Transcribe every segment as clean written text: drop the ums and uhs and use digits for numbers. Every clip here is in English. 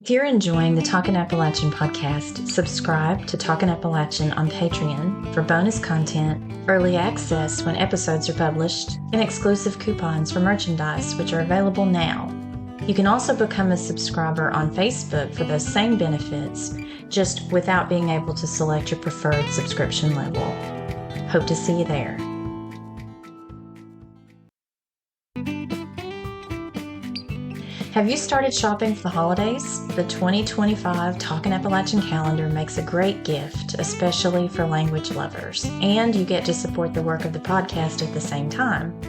If you're enjoying the Talkin' Appalachian podcast, subscribe to Talkin' Appalachian on Patreon for bonus content, early access when episodes are published, and exclusive coupons for merchandise, which are available now. You can also become a subscriber on Facebook for those same benefits, just without being able to select your preferred subscription level. Hope to see you there. Have you started shopping for the holidays? The 2025 Talkin' Appalachian calendar makes a great gift, especially for language lovers, and you get to support the work of the podcast at the same time.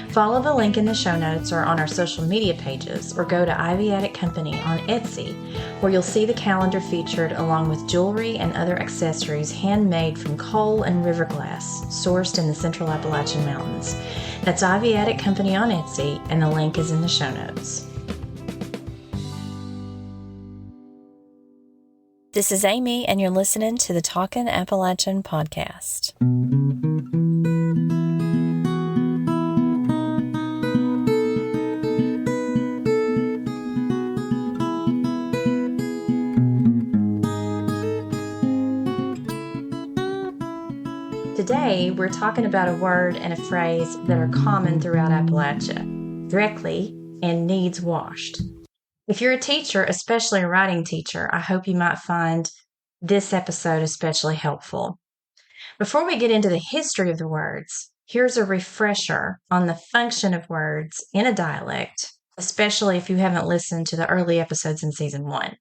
Follow the link in the show notes or on our social media pages, or go to Ivy Attic Company on Etsy, where you'll see the calendar featured along with jewelry and other accessories handmade from coal and river glass, sourced in the Central Appalachian Mountains. That's Ivy Attic Company on Etsy, and the link is in the show notes. This is Amy, and you're listening to the Talkin' Appalachian podcast. Today, we're talking about a word and a phrase that are common throughout Appalachia: directly and needs washed. If you're a teacher, especially a writing teacher, I hope you might find this episode especially helpful. Before we get into the history of the words, here's a refresher on the function of words in a dialect, especially if you haven't listened to the early episodes in Season 1.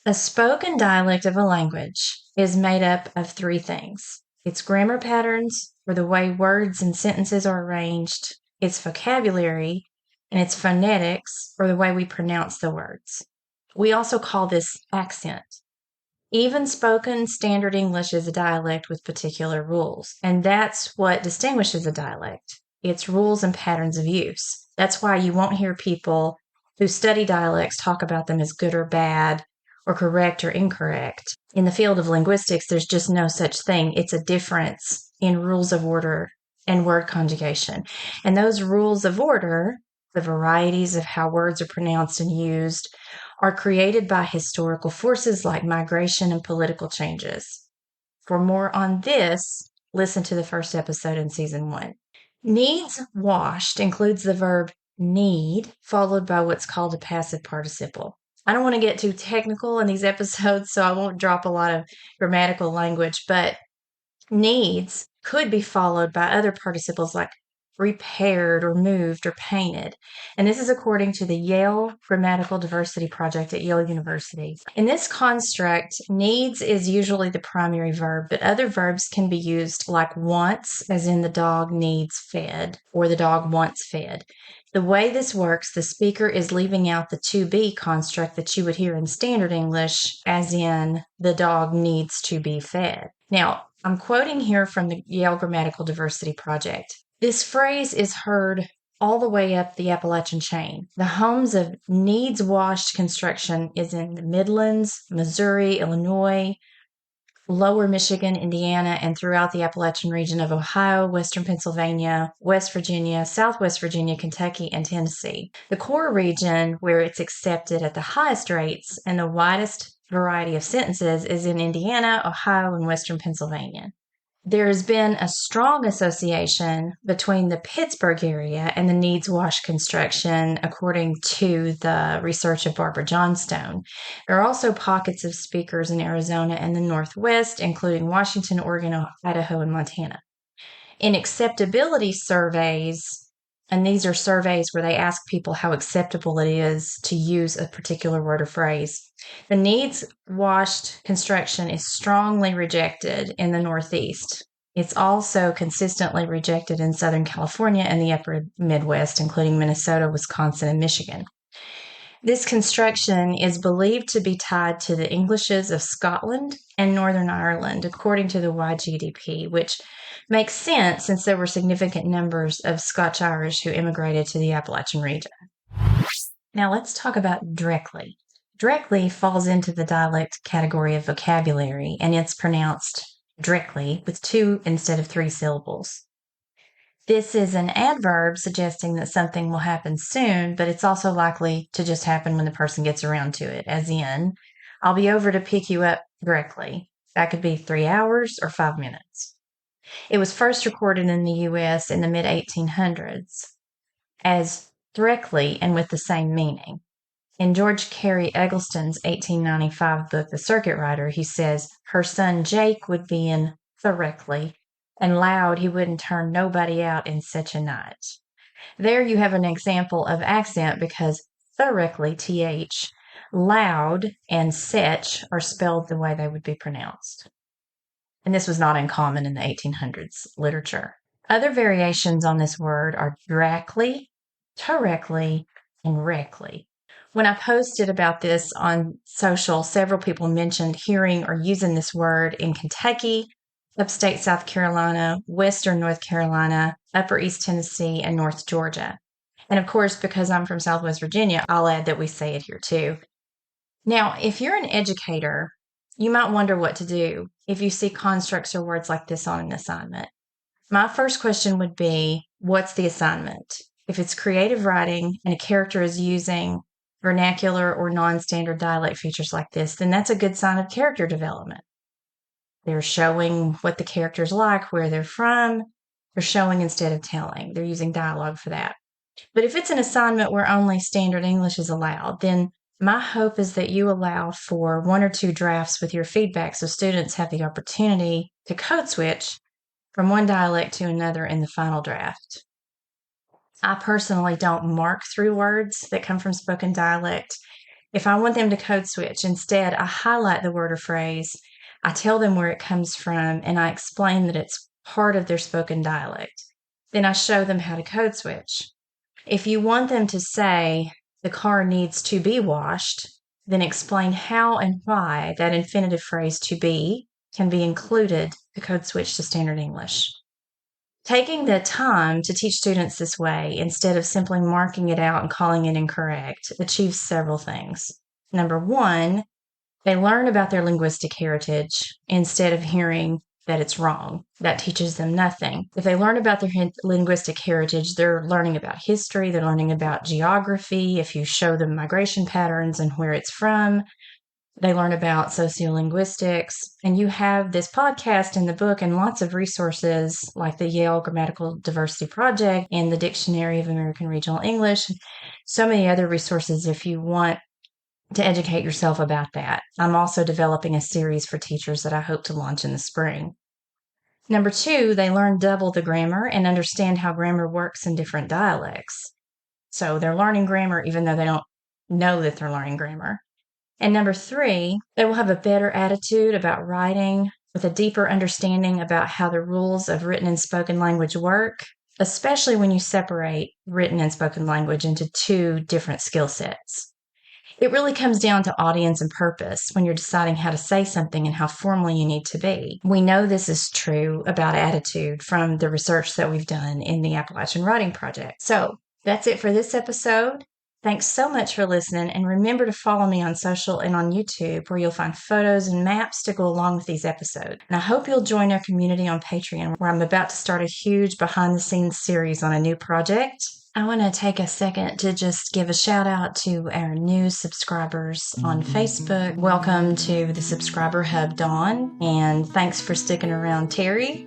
A spoken dialect of a language is made up of three things: its grammar patterns, or the way words and sentences are arranged, its vocabulary, and its phonetics, or the way we pronounce the words. We also call this accent. Even spoken standard English is a dialect with particular rules, and that's what distinguishes a dialect: its rules and patterns of use. That's why you won't hear people who study dialects talk about them as good or bad, or correct or incorrect. In the field of linguistics, there's just no such thing. It's a difference in rules of order and word conjugation. And those rules of order, the varieties of how words are pronounced and used, are created by historical forces like migration and political changes. For more on this, listen to the first episode in Season 1. Needs washed includes the verb need, followed by what's called a passive participle. I don't want to get too technical in these episodes, so I won't drop a lot of grammatical language, but needs could be followed by other participles like repaired or moved or painted. And this is according to the Yale Grammatical Diversity Project at Yale University. In this construct, needs is usually the primary verb, but other verbs can be used like wants, as in the dog needs fed, or the dog wants fed. The way this works, the speaker is leaving out the to be construct that you would hear in standard English, as in the dog needs to be fed. Now, I'm quoting here from the Yale Grammatical Diversity Project. This phrase is heard all the way up the Appalachian chain. The homes of needs-washed construction is in the Midlands, Missouri, Illinois, Lower Michigan, Indiana, and throughout the Appalachian region of Ohio, Western Pennsylvania, West Virginia, Southwest Virginia, Kentucky, and Tennessee. The core region, where it's accepted at the highest rates and the widest variety of sentences, is in Indiana, Ohio, and Western Pennsylvania. There has been a strong association between the Pittsburgh area and the needs-washed construction, according to the research of Barbara Johnstone. There are also pockets of speakers in Arizona and the Northwest, including Washington, Oregon, Idaho, and Montana. In acceptability surveys, and these are surveys where they ask people how acceptable it is to use a particular word or phrase, the needs-washed construction is strongly rejected in the Northeast. It's also consistently rejected in Southern California and the upper Midwest, including Minnesota, Wisconsin, and Michigan. This construction is believed to be tied to the Englishes of Scotland and Northern Ireland, according to the YGDP, which makes sense since there were significant numbers of Scotch-Irish who immigrated to the Appalachian region. Now let's talk about directly. Directly falls into the dialect category of vocabulary, and it's pronounced directly with 2 instead of 3 syllables. This is an adverb suggesting that something will happen soon, but it's also likely to just happen when the person gets around to it, as in, I'll be over to pick you up directly. That could be 3 hours or 5 minutes. It was first recorded in the US in the mid 1800s as directly and with the same meaning. In George Carey Eggleston's 1895 book, The Circuit Rider, he says her son Jake would be in directly, and loud he wouldn't turn nobody out in such a night. There you have an example of accent because directly, th, loud, and sech are spelled the way they would be pronounced. And this was not uncommon in the 1800s literature. Other variations on this word are directly, and rectly. When I posted about this on social, several people mentioned hearing or using this word in Kentucky, upstate South Carolina, western North Carolina, upper East Tennessee, and North Georgia. And of course, because I'm from Southwest Virginia, I'll add that we say it here too. Now, if you're an educator, you might wonder what to do if you see constructs or words like this on an assignment. My first question would be, what's the assignment? If it's creative writing and a character is using vernacular or non-standard dialect features like this, then that's a good sign of character development. They're showing what the character's like, where they're from. They're showing instead of telling. They're using dialogue for that. But if it's an assignment where only standard English is allowed, then my hope is that you allow for 1 or 2 drafts with your feedback so students have the opportunity to code switch from one dialect to another in the final draft. I personally don't mark through words that come from spoken dialect. If I want them to code switch, instead I highlight the word or phrase, I tell them where it comes from, and I explain that it's part of their spoken dialect. Then I show them how to code switch. If you want them to say, the car needs to be washed, then explain how and why that infinitive phrase to be can be included to code switch to standard English. Taking the time to teach students this way, instead of simply marking it out and calling it incorrect, achieves several things. Number 1, they learn about their linguistic heritage instead of hearing that it's wrong. That teaches them nothing. If they learn about their linguistic heritage, they're learning about history, they're learning about geography. If you show them migration patterns and where it's from, they learn about sociolinguistics. And you have this podcast in the book and lots of resources like the Yale Grammatical Diversity Project and the Dictionary of American Regional English. So many other resources if you want to educate yourself about that. I'm also developing a series for teachers that I hope to launch in the spring. Number 2, they learn double the grammar and understand how grammar works in different dialects. So they're learning grammar even though they don't know that they're learning grammar. And number 3, they will have a better attitude about writing with a deeper understanding about how the rules of written and spoken language work, especially when you separate written and spoken language into 2 different skill sets. It really comes down to audience and purpose when you're deciding how to say something and how formal you need to be. We know this is true about attitude from the research that we've done in the Appalachian Writing Project. So that's it for this episode. Thanks so much for listening, and remember to follow me on social and on YouTube where you'll find photos and maps to go along with these episodes. And I hope you'll join our community on Patreon where I'm about to start a huge behind-the-scenes series on a new project. I want to take a second to just give a shout out to our new subscribers on Facebook. Welcome to the Subscriber Hub, Dawn, and thanks for sticking around, Terry.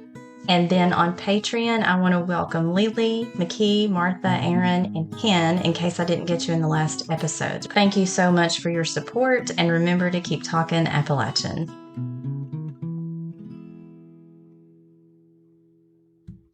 And then on Patreon, I want to welcome Lily, McKee, Martha, Aaron, and Ken, in case I didn't get you in the last episode. Thank you so much for your support, and remember to keep talking Appalachian.